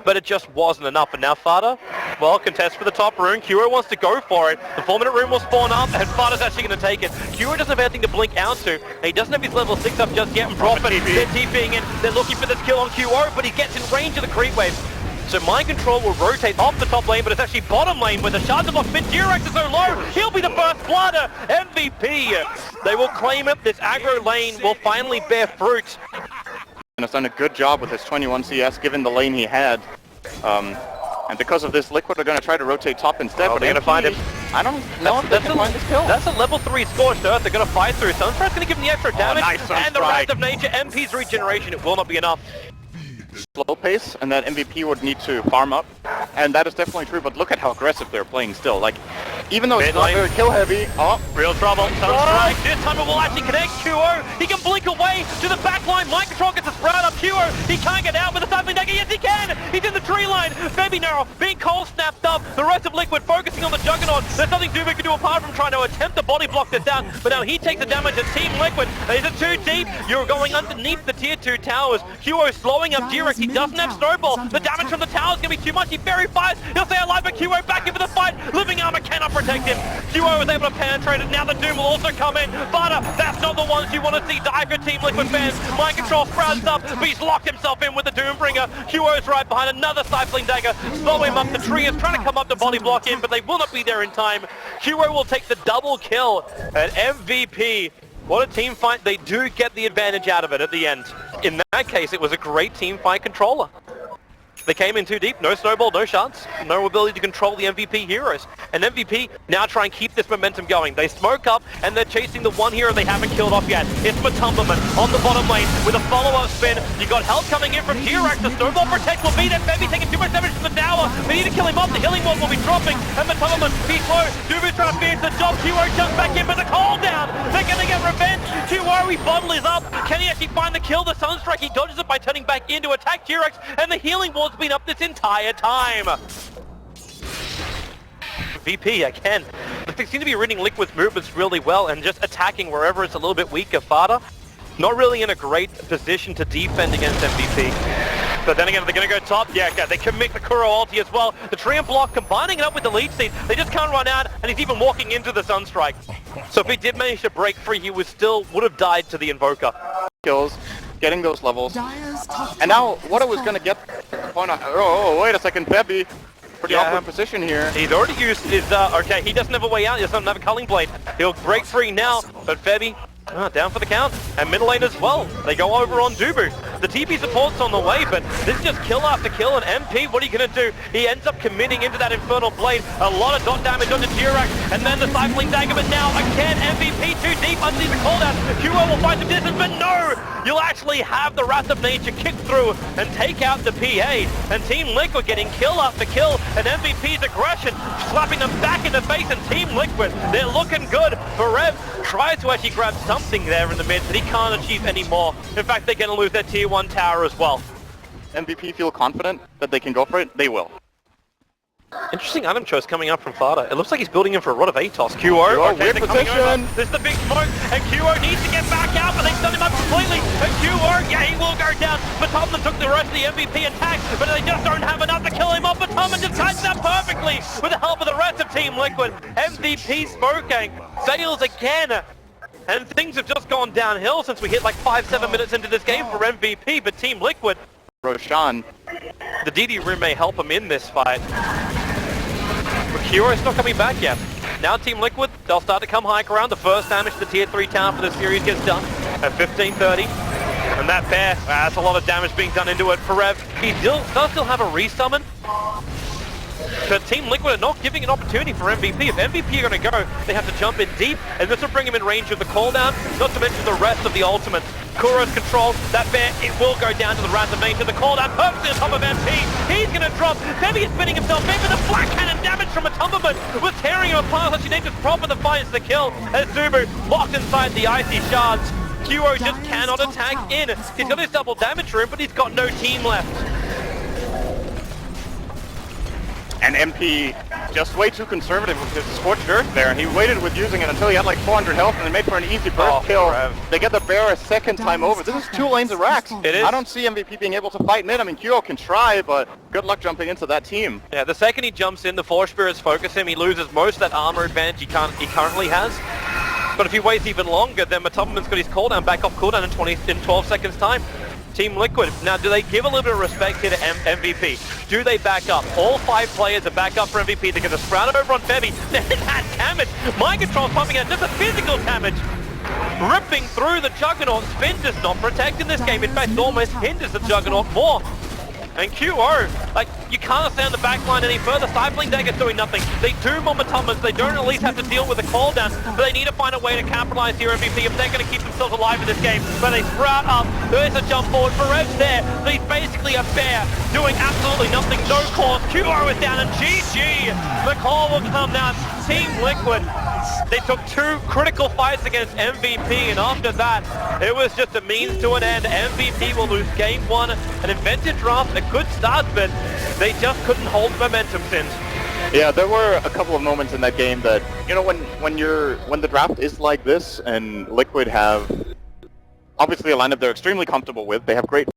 but it just wasn't enough. And now Fada, well, contests for the top rune. Kuro wants to go for it. The 4-minute rune will spawn up, and Fada's actually going to take it. Kuro doesn't have anything to blink out to, and he doesn't have his level 6 up just yet. And Profit, they're TPing in. They're looking for this kill on Kuro, but he gets in range of the creep wave. So Mind Control will rotate off the top lane, but it's actually bottom lane where the shards are blocked. Durex is so low, he'll be the first blood. MVP. They will claim it. This aggro lane will finally bear fruit. And has done a good job with his 21 CS given the lane he had. And because of this, Liquid are going to try to rotate top instead, but they're going to find him. I don't know if they can find this kill. That's a level 3 Scorched Earth. They're going to fight through. Sunstrike's going to give them the extra damage. Nice and the Wrath of Nature, MP's regeneration, it will not be enough. Slow pace, and that MVP would need to farm up, and that is definitely true, but look at how aggressive they're playing still. Like, even though it's not very kill heavy, real trouble. Sunstrike, this time it will actually connect Kuro. He can blink away to the back line. Mind Control gets a sprout up Kuro. He can't get out with the cycling dagger. Yes, he can. He's in the tree line. Baby Narrow being cold snapped up. The rest of Liquid focusing on the Juggernaut. There's nothing Dubu can do apart from trying to attempt to body block this down, but now he takes the damage as Team Liquid. Is it too deep? You're going underneath the tier 2 towers. Kuro slowing up Durex. He doesn't have Snowball. The damage from the tower is going to be too much. He very fast. He'll stay alive, but Kuro back into the fight. Living Armor cannot protect him. Kuro is able to penetrate it. Now the Doom will also come in. Fada, that's not the ones you want to see die for Team Liquid fans. Mind Control sprouts up, but he's locked himself in with the Doombringer. Kuro's right behind another Cycling Dagger. Slow him up. The tree is trying to come up to body block in, but they will not be there in time. Kuro will take the double kill at MVP. What a team fight. They do get the advantage out of it at the end. In that case, it was a great team fight controller. They came in too deep, no snowball, no shards, no ability to control the MVP heroes. And MVP now try and keep this momentum going. They smoke up and they're chasing the one hero they haven't killed off yet. It's Matumberman on the bottom lane with a follow-up spin. You got help coming in from T-Rex. The snowball protect will be there. Baby taking too much damage from the tower. They need to kill him off. The healing wall will be dropping. And Matumberman, he's slow. Dubu's trying to finish the job. Kuro jumps back in with the call down. They're going to get revenge. Kuro bottle is up. Can he actually find the kill? The Sunstrike, he dodges it by turning back in to attack T-Rex. And the healing wall's been up this entire time. VP again. They seem to be reading Liquid's movements really well and just attacking wherever it's a little bit weaker. Fada, not really in a great position to defend against MVP. But then again, they're going to go top. Yeah, they commit the Kuro ulti as well. The tree and block combining it up with the lead seed. They just can't run out, and he's even walking into the Sunstrike. So if he did manage to break free, he would have died to the Invoker. Kills, getting those levels. And now, what I was going to get... Oh, wait a second, Peppy. Pretty awkward position here. He's already used his... okay, he doesn't have a way out. He doesn't have a culling blade. He'll break free now, but Febby... down for the count, and middle lane as well. They go over on Dubu. The TP support's on the way, but this is just kill after kill, and MP, what are you going to do? He ends up committing into that Infernal Blade. A lot of dot damage onto Durax, and then the Cycling Dagger, but now again, MVP too deep underneath the cooldown. Kuro will find some distance, but no! You'll actually have the Wrath of Nature kick through and take out the PA, and Team Liquid getting kill after kill, and MVP's aggression slapping them back in the face, and Team Liquid, they're looking good. Rev tries to actually grab something there in the mid, but he can't achieve any more. In fact, they're going to lose their tier 1 tower as well. MVP feel confident that they can go for it? They will. Interesting item choice coming up from Fada. It looks like he's building in for a Rod of Atos. Kuro, okay, they're coming over. This is the big smoke, and Kuro needs to get back out, but they've done him up completely. And Kuro, yeah, he will go down. But Topman took the rest of the MVP attack, but they just don't have enough to kill him off. But Topman just catches up perfectly with the help of the rest of Team Liquid. MVP smoking fails again. And things have just gone downhill since we hit like 5-7 minutes into this game for MVP, but Team Liquid... Roshan. The DD room may help him in this fight. But Kuro's not coming back yet. Now Team Liquid, they'll start to come high ground. The first damage to the tier 3 tower for the series gets done at 15:30. And that bear, that's a lot of damage being done into it for Rev. He does still have a resummon. But Team Liquid are not giving an opportunity for MVP. If MVP are going to go, they have to jump in deep, and this will bring him in range of the cooldown, not to mention the rest of the ultimate. Kuro's control, that bear, it will go down to the Wrath of Nature. The cooldown perfectly on top of MP. He's going to drop. Febby is spinning himself in, but the flat cannon damage from a Tumberman was tearing him apart. Such Nature's proper the finds the kill as Dubu locked inside the icy shards. Kuro just cannot attack in. He's got his double damage room, but he's got no team left. And MP just way too conservative with his scorched earth there, and he waited with using it until he had like 400 health and then made for an easy burst kill. They get the bear a second time over. This is 2 lanes of racks. It is. I don't see MVP being able to fight mid. I mean, Kyo can try, but good luck jumping into that team. Yeah, the second he jumps in, the Force Spirits focus him. He loses most of that armor advantage he currently has. But if he waits even longer, then Matubman's got his cooldown back off cooldown in 12 seconds time. Team Liquid. Now, do they give a little bit of respect here to MVP? Do they back up? All 5 players are back up for MVP. They're going to sprout over on Febby. Then that damage. Mind-Control's pumping out just a physical damage. Ripping through the Juggernaut. Spin does not protect in this game. In fact, almost hinders the Juggernaut more. And QO, like, you can't stay on the back line any further. Cycling Dagger's doing nothing. They do more Matubmans. They don't at least have to deal with the call down, but they need to find a way to capitalize here, MVP, if they're going to keep themselves alive in this game. But they sprout up. There's a jump forward. Ferev's there. So he's basically a bear doing absolutely nothing. No cause. QO is down, and GG. The call will come now. Team Liquid. They took 2 critical fights against MVP, and after that, it was just a means to an end. MVP will lose game 1. An invented draft, a good start, but they just couldn't hold momentum since. Yeah, there were a couple of moments in that game that, you know, when the draft is like this and Liquid have obviously a lineup they're extremely comfortable with, they have great